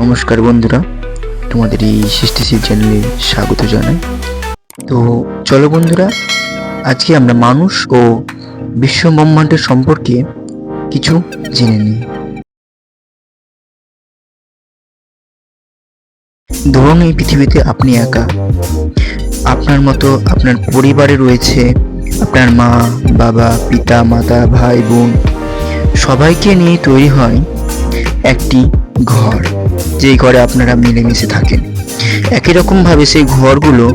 নমস্কার বন্ধুরা, তোমাদের এই সৃষ্টিশীল চ্যানেলে স্বাগত জানাই। তো চলো বন্ধুরা, আজকে আমরা মানুষ ও বিশ্ব ব্রহ্মাণ্ডের সম্পর্কে কিছু জেনে নিই। ধরুন এই পৃথিবীতে আপনি একা, আপনার মতো আপনার পরিবারে রয়েছে আপনার মা, বাবা, পিতা, মাতা, ভাই, বোন, সবাইকে নিয়ে তৈরি হয় একটি ঘর, যেই ঘরে আপনারা মিলেমিশে থাকেন। একই রকমভাবে সেই ঘরগুলো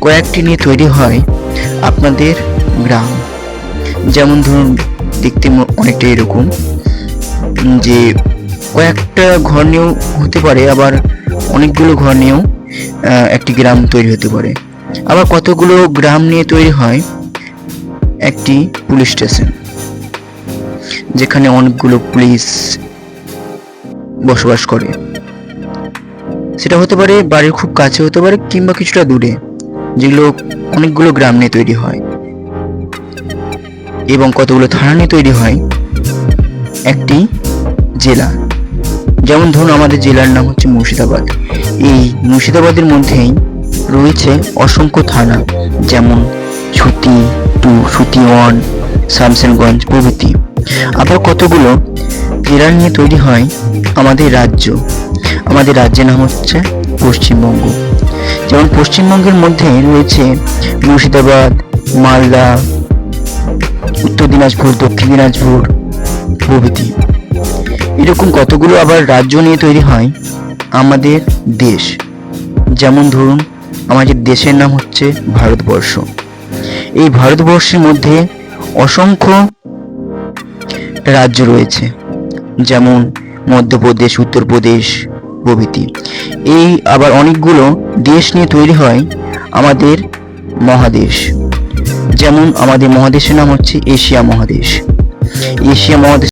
কয়েকটি নিয়ে তৈরি হয় আপনাদের গ্রাম। যেমন ধরুন, দেখতে অনেকটা এরকম যে কয়েকটা ঘর নিয়েও হতে পারে, আবার অনেকগুলো ঘর নিয়েও একটি গ্রাম তৈরি হতে পারে। আবার কতগুলো গ্রাম নিয়ে তৈরি হয় একটি পুলিশ স্টেশন, যেখানে অনেকগুলো পুলিশ বসবাস করে। সেটা হতে পারে বাড়ির খুব কাছে, হতে পারে কিংবা কিছুটা দূরে, যেগুলো অনেকগুলো গ্রাম নিয়ে তৈরি হয়। এবং কতগুলো থানা নিয়ে তৈরি হয় একটি জেলা। যেমন ধরুন, আমাদের জেলার নাম হচ্ছে মুর্শিদাবাদ। এই মুর্শিদাবাদের মধ্যেই রয়েছে অসংখ্য থানা, যেমন সুতি 2, সুতি 1, শামসেরগঞ্জ প্রভৃতি। আবার কতগুলো জেলা নিয়ে তৈরি হয় আমাদের রাজ্য। আমাদের রাজ্যের নাম হচ্ছে পশ্চিমবঙ্গ। যেমন পশ্চিমবঙ্গের মধ্যে রয়েছে মুর্শিদাবাদ, মালদা, উত্তর দিনাজপুর, দক্ষিণ দিনাজপুর প্রভৃতি। এরকম কতগুলো আবার রাজ্য নিয়ে তৈরি হয় আমাদের দেশ। যেমন ধরুন, আমাদের দেশের নাম হচ্ছে ভারতবর্ষ। এই ভারতবর্ষের মধ্যে অসংখ্য রাজ্য রয়েছে, যেমন মধ্যপ্রদেশ, উত্তরপ্রদেশ প্রভৃতি। এই আবার অনেকগুলো দেশ নিয়ে তৈরি হয় আমাদের মহাদেশ। যেমন আমাদের মহাদেশের নাম হচ্ছে এশিয়া মহাদেশ। এশিয়া মহাদেশ